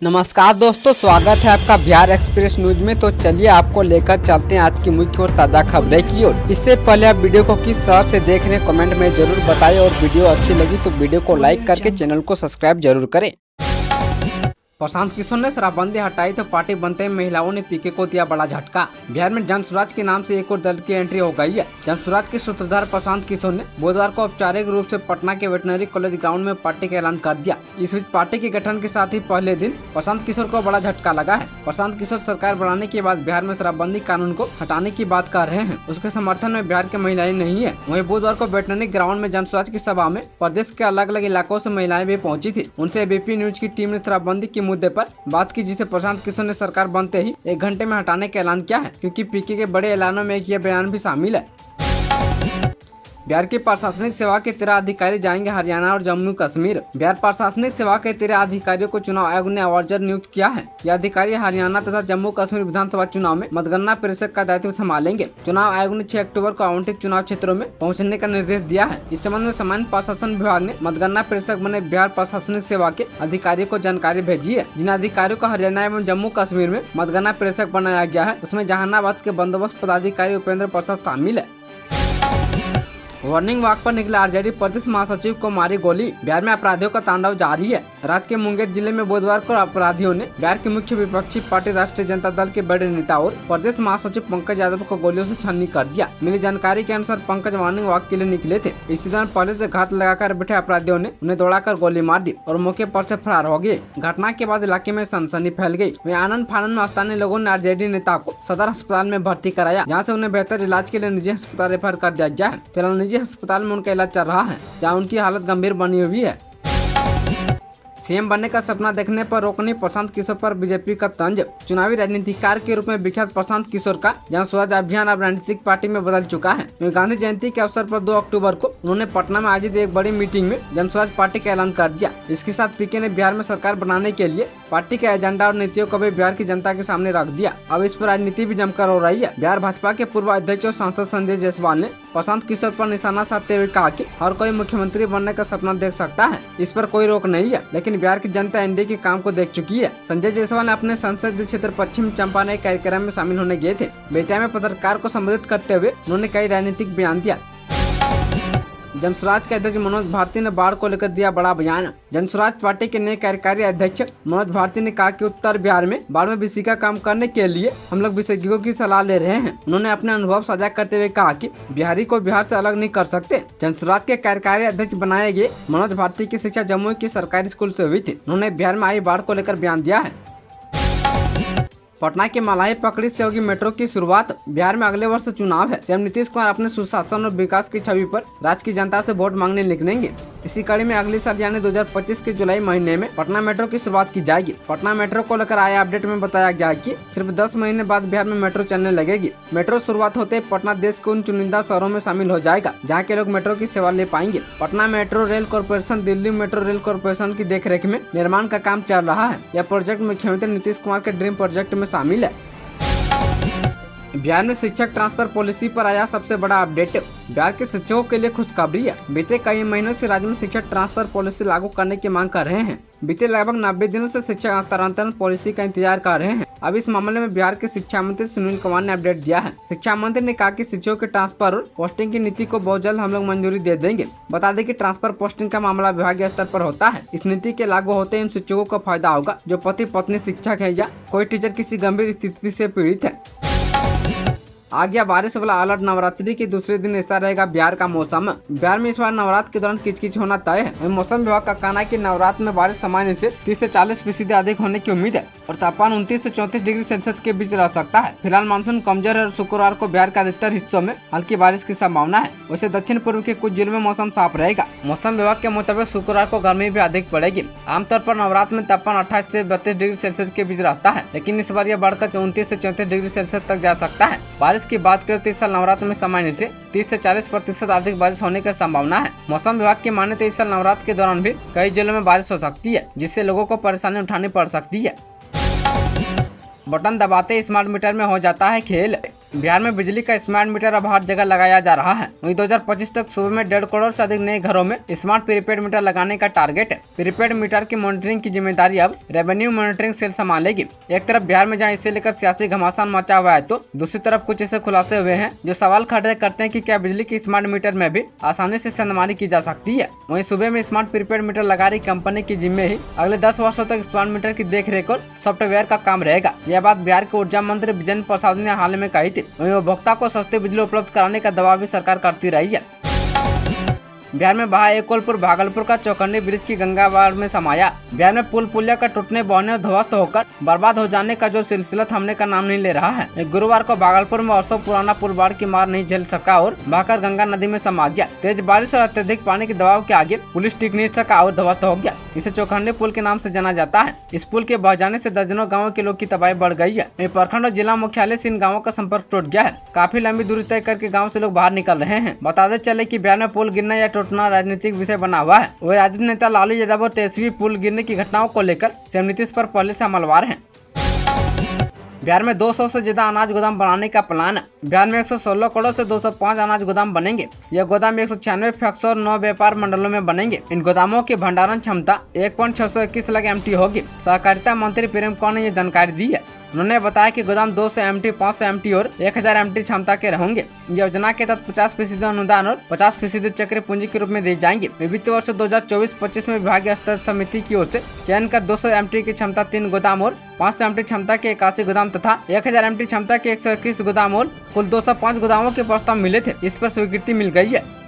नमस्कार दोस्तों, स्वागत है आपका बिहार एक्सप्रेस न्यूज में। तो चलिए आपको लेकर चलते हैं आज की मुख्य और ताज़ा खबरें की ओर। इससे पहले आप वीडियो को किस शहर से देख रहे हैं कमेंट में जरूर बताएं और वीडियो अच्छी लगी तो वीडियो को लाइक करके चैनल को सब्सक्राइब जरूर करें। प्रशांत किशोर ने शराबबंदी हटाई तो पार्टी बनते ही महिलाओं ने पीके को दिया बड़ा झटका। बिहार में जन स्वराज के नाम से एक और दल की एंट्री हो गई है। जन स्वराज के सूत्रधार प्रशांत किशोर ने बुधवार को औपचारिक रूप से पटना के वेटनरी कॉलेज ग्राउंड में पार्टी का ऐलान कर दिया। इस बीच पार्टी के गठन के साथ ही पहले दिन प्रशांत किशोर को बड़ा झटका लगा है। प्रशांत किशोर सरकार बनाने के बाद बिहार में शराबबंदी कानून को हटाने की बात कर रहे हैं। उसके समर्थन में बिहार की महिलाएं नहीं है। वहीं बुधवार को वेटनरी ग्राउंड में जन स्वराज की सभा में प्रदेश के अलग अलग इलाकों से महिलाएं भी पहुंची थी। उनसे एबीपी न्यूज की टीम ने शराबबंदी के मुद्दे पर बात की, जिसे प्रशांत किशोर ने सरकार बनते ही 1 घंटे में हटाने का ऐलान किया है, क्योंकि पीके के बड़े ऐलानों में यह बयान भी शामिल है। बिहार की प्रशासनिक सेवा के 13 अधिकारी जाएंगे हरियाणा और जम्मू कश्मीर। बिहार प्रशासनिक सेवा के 13 अधिकारियों को चुनाव आयोग ने अवार्जर नियुक्त किया है। ये अधिकारी हरियाणा तथा जम्मू कश्मीर विधानसभा चुनाव में मतगणना परिषद का दायित्व संभालेंगे। चुनाव आयोग ने 6 अक्टूबर को आवंटित चुनाव क्षेत्रों में पहुंचने का निर्देश दिया है। इस संबंध में सामान्य प्रशासन विभाग ने मतगणना परिषद बने बिहार प्रशासनिक सेवा के अधिकारियों को जानकारी भेजी है। जिन अधिकारियों को हरियाणा एवं जम्मू कश्मीर में मतगणना परिषद बनाया गया है, उसमें जहानाबाद के बंदोबस्त पदाधिकारी उपेंद्र प्रसाद शामिल है। वार्निंग वॉक पर निकले आरजेडी प्रदेश महासचिव को मारी गोली। बिहार में अपराधियों का तांडव जारी है। राज्य के मुंगेर जिले में बुधवार को अपराधियों ने बिहार की मुख्य विपक्षी पार्टी राष्ट्रीय जनता दल के बड़े नेता और प्रदेश महासचिव पंकज यादव को गोलियों से छन्नी कर दिया। मिली जानकारी के अनुसार पंकज वार्निंग वॉक के लिए निकले थे। इसी दौरान पहले से घात लगाकर बैठे अपराधियों ने उन्हें दौड़ाकर गोली मार दी और मौके पर से फरार हो गए। घटना के बाद इलाके में सनसनी फैल गई। वहीं आनंद फानंद में स्थानीय लोगों ने आरजेडी नेता को सदर अस्पताल में भर्ती कराया, जहाँ से उन्हें बेहतर इलाज के लिए निजी अस्पताल रेफर कर दिया गया है। फिलहाल निजी अस्पताल में उनका इलाज चल रहा है, जहां उनकी हालत गंभीर बनी हुई है। सीएम बनने का सपना देखने पर रोकनी, प्रशांत किशोर पर बीजेपी का तंज। चुनावी राजनीतिकार के रूप में विख्यात प्रशांत किशोर का जन स्वराज अभियान अब राजनीतिक पार्टी में बदल चुका है। गांधी जयंती के अवसर पर 2 अक्टूबर को उन्होंने पटना में आयोजित एक बड़ी मीटिंग में जन स्वराज पार्टी का ऐलान कर दिया। इसके साथ पीके ने बिहार में सरकार बनाने के लिए पार्टी का एजेंडा और नीतियों को भी बिहार की जनता के सामने रख दिया। अब इस पर राजनीति भी जमकर हो रही है। बिहार भाजपा के पूर्व अध्यक्ष और सांसद संजय जायसवाल ने प्रशांत किशोर पर निशाना साधते हुए कहा कि हर कोई मुख्यमंत्री बनने का सपना देख सकता है, इस पर कोई रोक नहीं है, लेकिन बिहार की जनता एनडीए के काम को देख चुकी है। संजय जायसवाल ने अपने संसदीय क्षेत्र पश्चिम चंपारण कार्यक्रम में शामिल होने गए थे। बेतिया में पत्रकार को संबोधित करते हुए उन्होंने कई राजनीतिक बयान दिया। जन स्वराज के अध्यक्ष मनोज भारती ने बाढ़ को लेकर दिया बड़ा बयान। जन स्वराज पार्टी के नए कार्यकारी अध्यक्ष मनोज भारती ने कहा कि उत्तर बिहार में बाढ़ में बीसी का काम करने के लिए हम लोग विशेषज्ञों की सलाह ले रहे हैं। उन्होंने अपने अनुभव साझा करते हुए कहा कि बिहारी को बिहार से अलग नहीं कर सकते। जन स्वराज के कार्यकारी अध्यक्ष बनाए गए मनोज भारती की शिक्षा जम्मू के सरकारी स्कूल से हुई थी। उन्होंने बिहार में आई बाढ़ को लेकर बयान दिया है। पटना के मलाही पकड़ी से होगी मेट्रो की शुरुआत। बिहार में अगले वर्ष चुनाव है। सीएम नीतीश कुमार अपने सुशासन और विकास की छवि पर राज्य की जनता से वोट मांगने निकलेंगे। इसी कड़ी में अगले साल यानी 2025 के जुलाई महीने में पटना मेट्रो की शुरुआत की जाएगी। पटना मेट्रो को लेकर आए अपडेट में बताया गया है कि सिर्फ 10 महीने बाद बिहार में मेट्रो चलने लगेगी। मेट्रो शुरुआत होते ही पटना देश के उन चुनिंदा शहरों में शामिल हो जाएगा जहाँ के लोग मेट्रो की सेवा ले पाएंगे। Patna metro rail corporation Delhi metro rail corporation की देखरेख में निर्माण का काम चल रहा है। यह प्रोजेक्ट मुख्यमंत्री नीतीश कुमार के ड्रीम प्रोजेक्ट में शामिल है। बिहार में शिक्षक ट्रांसफर पॉलिसी पर आया सबसे बड़ा अपडेट। बिहार के शिक्षकों के लिए खुशखबरी है। बीते कई महीनों से राज्य में शिक्षक ट्रांसफर पॉलिसी लागू करने की मांग कर रहे हैं। बीते लगभग 90 दिनों से शिक्षक हस्तांतरण पॉलिसी का इंतजार कर रहे हैं। अब इस मामले में बिहार के शिक्षा मंत्री सुनील कुमार ने अपडेट दिया है। शिक्षा मंत्री ने कहा कि शिक्षकों के ट्रांसफर और पोस्टिंग की नीति को बहुत जल्द हम लोग मंजूरी दे देंगे। बता दें कि ट्रांसफर पोस्टिंग का मामला विभागीय स्तर पर होता है। इस नीति के लागू होते ही इन शिक्षकों को फायदा होगा जो पति पत्नी शिक्षक है या कोई टीचर किसी गंभीर स्थिति से पीड़ित है। आ गया बारिश वाला अलर्ट। नवरात्रि के दूसरे दिन ऐसा रहेगा बिहार का मौसम। बिहार में इस बार नवरात्र के दौरान किचकिच होना तय है। मौसम विभाग का कहना है कि नवरात्र में बारिश सामान्य से 30 से 40% अधिक होने की उम्मीद है और तापमान 29 से 34 डिग्री सेल्सियस के बीच रह सकता है। फिलहाल मानसून कमजोर है और शुक्रवार को बिहार के अधिकतर हिस्सों में हल्की बारिश की संभावना है। वैसे दक्षिण पूर्व के कुछ जिलों में मौसम साफ रहेगा। मौसम विभाग के मुताबिक शुक्रवार को गर्मी भी अधिक पड़ेगी। आमतौर पर नवरात्र में तापमान 28 से 32 डिग्री सेल्सियस के बीच रहता है, लेकिन इस बार यह बढ़कर 29 से 34 डिग्री सेल्सियस तक जा सकता है। बारिश की बात करें तो इस साल नवरात्र में सामान्य से 30 से 40% अधिक बारिश होने की संभावना है। मौसम विभाग की माने तो इस साल नवरात्र के दौरान भी कई जिलों में बारिश हो सकती है, जिससे लोगों को परेशानी उठानी पड़ सकती है। बटन दबाते स्मार्ट मीटर में हो जाता है खेल। बिहार में बिजली का स्मार्ट मीटर अब हर जगह लगाया जा रहा है। वहीं 2025 तक सूबे में 1.5 करोड़ से अधिक नए घरों में स्मार्ट प्रीपेड मीटर लगाने का टारगेट है। प्रीपेड मीटर की मॉनिटरिंग की जिम्मेदारी अब रेवेन्यू मॉनिटरिंग सेल संभालेगी। एक तरफ बिहार में जहां इसे लेकर सियासी घमासान मचा हुआ है, तो दूसरी तरफ कुछ ऐसे खुलासे हुए हैं जो सवाल खड़े करते हैं कि क्या बिजली की स्मार्ट मीटर में भी आसानी से सेंधमारी की जा सकती है। वहीं सूबे में स्मार्ट प्रीपेड मीटर लगा रही कंपनी की जिम्मे ही अगले 10 वर्षों तक स्मार्ट मीटर की देखरेख और सॉफ्टवेयर का काम रहेगा। यह बात बिहार के ऊर्जा मंत्री विजेंद्र प्रसाद ने हाल में कही थी। वहीं उपभोक्ता को सस्ती बिजली उपलब्ध कराने का दबाव भी सरकार करती रही है। बिहार में बहा एक पुल भागलपुर का चौखंडी ब्रिज की गंगा बाढ़ में समाया। बिहार में पुल पुलिया का टूटने बहने और ध्वस्त होकर बर्बाद हो जाने का जो सिलसिला थमने का नाम नहीं ले रहा है। गुरुवार को भागलपुर में वर्षों पुराना पुल बाढ़ की मार नहीं झेल सका और बहकर गंगा नदी में समा गया। तेज बारिश और अत्यधिक पानी के दबाव के आगे पुलिस टिक नहीं सका और ध्वस्त हो गया। इसे चौखंडी पुल के नाम से जाना जाता है। इस पुल के बह जाने से दर्जनों गाँव के लोग की तबाही बढ़ गई है। प्रखंड और जिला मुख्यालय से इन गाँवों का संपर्क टूट गया है। काफी लंबी दूरी तय करके गाँव से लोग बाहर निकल रहे हैं। बताते चले कि बिहार में पुल गिरना या टूटना राजनीतिक विषय बना हुआ है। वही राजद नेता लालू यादव और तेजस्वी पुल गिरने की घटनाओं को लेकर सीएम नीतीश पर पहले से हमलावर हैं। बिहार में 200 से ज्यादा अनाज गोदाम बनाने का प्लान है। बिहार में 116 करोड़ से 205 अनाज गोदाम बनेंगे। यह गोदाम 196 फैक्स और 9 व्यापार मंडलों में बनेंगे। इन गोदामों की भंडारण क्षमता 1.621 लाख MT होगी। सहकारिता मंत्री प्रेम कुमार ने यह जानकारी दी है। उन्होंने बताया कि गोदाम 200 MT, 500 MT और 1000 MT क्षमता के रहेंगे। योजना के तहत 50% अनुदान और 50% चक्र पूंजी के रूप में दी जाएंगे। वित्तीय वर्ष 2024-25 में विभागीय स्तर समिति की ओर से चयन कर 200 MT की क्षमता 3 गोदाम और 500 MT क्षमता के 81 गोदाम तथा 1000 MT क्षमता के 121 गोदाम और कुल 205 गोदामों के प्रस्ताव मिले थे। इस पर स्वीकृति मिल गई है।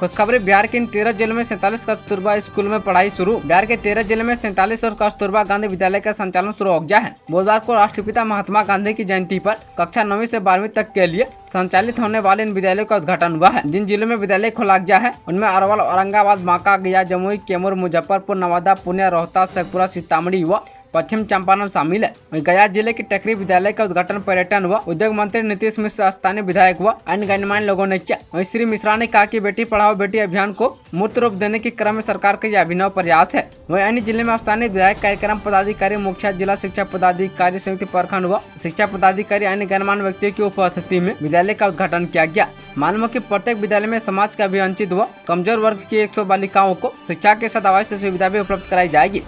खुशखबरी, बिहार के इन 13 जिलों में 47 कस्तूरबा स्कूल में पढ़ाई शुरू। बिहार के 13 जिलों में 47 और कस्तूरबा गांधी विद्यालय का संचालन शुरू हो गया है। बुधवार को राष्ट्रपिता महात्मा गांधी की जयंती पर कक्षा 9वीं से 12वीं तक के लिए संचालित होने वाले इन विद्यालयों का उद्घाटन हुआ है। जिन जिलों में विद्यालय खोला गया है उनमें अरवल, औरंगाबाद, बांका, गया, जमुई, कैमूर, मुजफ्फरपुर, नवादा, पुणे, रोहतास, शेखपुरा, सीतामढ़ी व पश्चिम चंपारण शामिल है। वहीं गया जिले के टेकरी विद्यालय का उद्घाटन पर्यटन व उद्योग मंत्री नीतीश मिश्र, स्थानीय विधायक व अन्य गणमान्य लोगों ने किया। वहीं श्री मिश्रा ने कहा कि बेटी पढ़ाओ बेटी अभियान को मूर्त रूप देने के क्रम में सरकार का यह अभिनव प्रयास है। वहीं अन्य जिले में स्थानीय विधायक, कार्यक्रम पदाधिकारी, मुखिया, जिला शिक्षा पदाधिकारी, संयुक्त प्रखंड व शिक्षा पदाधिकारी, अन्य गणमान्य व्यक्तियों की उपस्थिति में विद्यालय का उद्घाटन किया गया। मालूम कि प्रत्येक विद्यालय में समाज के अभिवंचित व कमजोर वर्ग की 100 बालिकाओं को शिक्षा के साथ आवश्यक सुविधा भी उपलब्ध कराई जाएगी।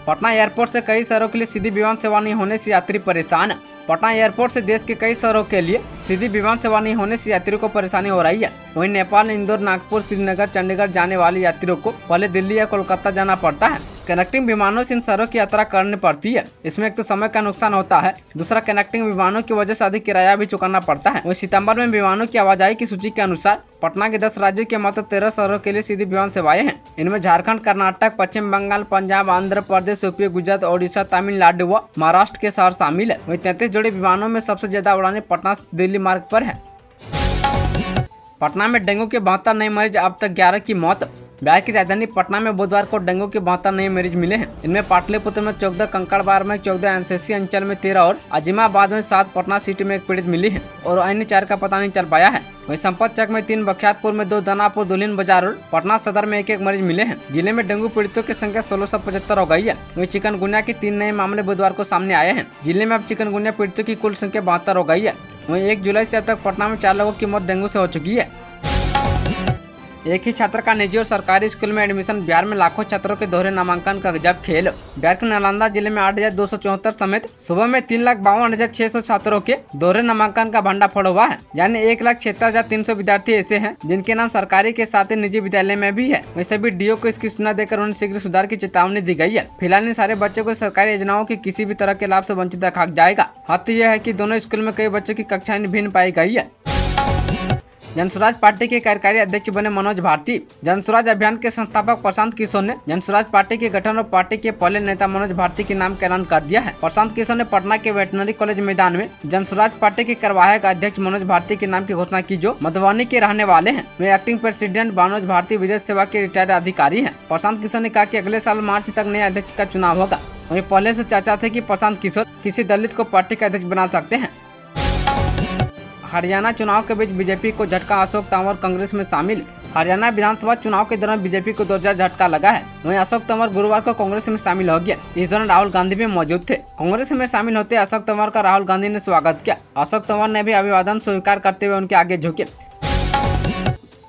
पटना एयरपोर्ट से कई शहरों के लिए सीधी विमान सेवा नहीं होने से यात्री परेशान। पटना एयरपोर्ट से देश के कई शहरों के लिए सीधी विमान सेवा नहीं होने से यात्रियों को परेशानी हो रही है। वहीं नेपाल, इंदौर, नागपुर, श्रीनगर, चंडीगढ़ जाने वाले यात्रियों को पहले दिल्ली या कोलकाता जाना पड़ता है। कनेक्टिंग विमानों से इन शहरों की यात्रा करनी पड़ती है। इसमें एक तो समय का नुकसान होता है, दूसरा कनेक्टिंग विमानों की वजह से अधिक किराया भी चुकाना पड़ता है। वहीं सितंबर में विमानों की आवाजाही की सूची के अनुसार पटना के 10 राज्यों के मात्र 13 शहरों के लिए सीधी विमान सेवाएं हैं। इनमें झारखंड, कर्नाटक, पश्चिम बंगाल, पंजाब, आंध्र प्रदेश, यूपी, गुजरात, ओडिशा, तमिलनाडु व महाराष्ट्र के शहर शामिल है। वहीं 33 जोड़ी विमानों में सबसे ज्यादा उड़ानें पटना दिल्ली मार्ग पर है। पटना में डेंगू के 72 नए मरीज, अब तक 11 की मौत। बिहार की राजधानी पटना में बुधवार को डेंगू के 72 नए मरीज मिले हैं। इनमें पाटलिपुत्र में 14, कंकड़बाग में 14, एनसीसी अंचल में 13 और अजीमाबाद में 7, पटना सिटी में 1 पीड़ित मिली है और अन्य 4 का पता नहीं चल पाया है। वहीं संपत चक में 3, बख्तियारपुर में 2, दानापुर, दुल्हिन बाजार और पटना सदर में 1-1 मरीज मिले हैं। जिले में डेंगू पीड़ितों की संख्या 1675 हो गई है। वहीं चिकनगुनिया के 3 नए मामले बुधवार को सामने आए हैं। जिले में अब चिकनगुनिया पीड़ितों की कुल संख्या 72 हो गई है। वहीं 1 जुलाई से अब तक पटना में 4 लोगों की मौत डेंगू से हो चुकी है। एक ही छात्र का निजी और सरकारी स्कूल में एडमिशन, बिहार में लाखों छात्रों के दोहरे नामांकन का गजब खेल। बिहार के नालंदा जिले में 8,274 समेत सुबह में 3,52,600 छात्रों के दोहरे नामांकन का भंडाफोड़ हुआ है। यानी 1,76,300 विद्यार्थी ऐसे हैं जिनके नाम सरकारी के साथ ही निजी विद्यालय में भी है। वैसे भी डीओ को इसकी सूचना देकर उन्हें शीघ्र सुधार की चेतावनी दी गई है। फिलहाल इन सारे बच्चों को सरकारी योजनाओं के किसी भी तरह के लाभ से वंचित रखा जाएगा। हद यह है कि दोनों स्कूल में कई बच्चों की कक्षाएं भिन्न पाई गई है। जनसुराज पार्टी के कार्यकारी अध्यक्ष बने मनोज भारती। जनसुराज अभियान के संस्थापक प्रशांत किशोर ने जनसुराज पार्टी के गठन और पार्टी के पहले नेता मनोज भारती के नाम का ऐलान कर दिया है। प्रशांत किशोर ने पटना के वेटनरी कॉलेज मैदान में जनसुराज पार्टी के कार्यवाहक अध्यक्ष मनोज भारती के नाम की घोषणा की, जो मधुबनी के रहने वाले हैं। वे एक्टिंग प्रेसिडेंट मनोज भारती विदेश सेवा के रिटायर्ड अधिकारी है। प्रशांत किशोर ने कहा कि अगले साल मार्च तक नए अध्यक्ष का चुनाव होगा। वहीं पहले से चर्चा थे कि प्रशांत किशोर किसी दलित को पार्टी का अध्यक्ष बना सकते हैं। हरियाणा चुनाव के बीच बीजेपी को झटका, अशोक तंवर कांग्रेस में शामिल। हरियाणा विधानसभा चुनाव के दौरान बीजेपी को 2 झटका लगा है। वहीं अशोक तंवर गुरुवार को कांग्रेस में शामिल हो गया। इस दौरान राहुल गांधी भी मौजूद थे। कांग्रेस में शामिल होते अशोक तंवर का राहुल गांधी ने स्वागत किया। अशोक तंवर ने भी अभिवादन स्वीकार करते हुए उनके आगे झुके।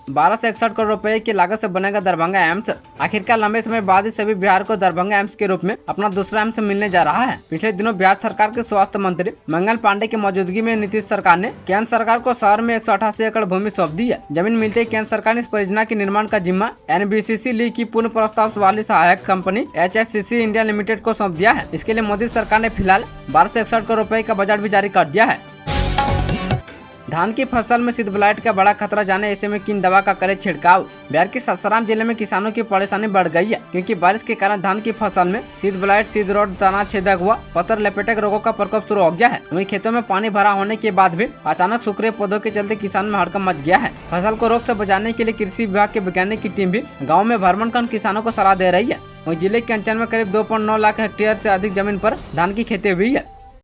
12 से 61 करोड़ रुपए की लागत से बनेगा दरभंगा एम्स। आखिरकार लंबे समय बाद ही सभी बिहार को दरभंगा एम्स के रूप में अपना दूसरा एम्स मिलने जा रहा है। पिछले दिनों बिहार सरकार के स्वास्थ्य मंत्री मंगल पांडे की मौजूदगी में नीतीश सरकार ने केंद्र सरकार को शहर में 188 एकड़ भूमि सौंप दी है। जमीन मिलते ही केंद्र सरकार ने इस परियोजना के निर्माण का जिम्मा NBCC ली की पूर्ण प्रस्ताव वाली सहायक कंपनी HSCC इंडिया लिमिटेड को सौंप दिया है। इसके लिए मोदी सरकार ने फिलहाल 12 से 61 करोड़ रुपए का बजट भी जारी कर दिया है। धान की फसल में शीत ब्लाइट का बड़ा खतरा जाने ऐसे में किन दवा का करे छिड़काव। बिहार के सासाराम जिले में किसानों की परेशानी बढ़ गई है, क्योंकि बारिश के कारण धान की फसल में शीत ब्लाइट, सीड रोट, तना छेदक हुआ, पत्थर लपेटक रोगों का प्रकोप शुरू हो गया है। वहीं खेतों में पानी भरा होने के बाद भी अचानक सूखे पौधों के चलते किसानों में हड़कंप मच गया है। फसल को रोग से बचाने के लिए कृषि विभाग के वैज्ञानिक की टीम भी गाँव में भ्रमण कर किसानों को सलाह दे रही है। वहीं जिले के अंचल में करीब 2.9 लाख हेक्टेयर से अधिक जमीन पर धान की खेती हुई है।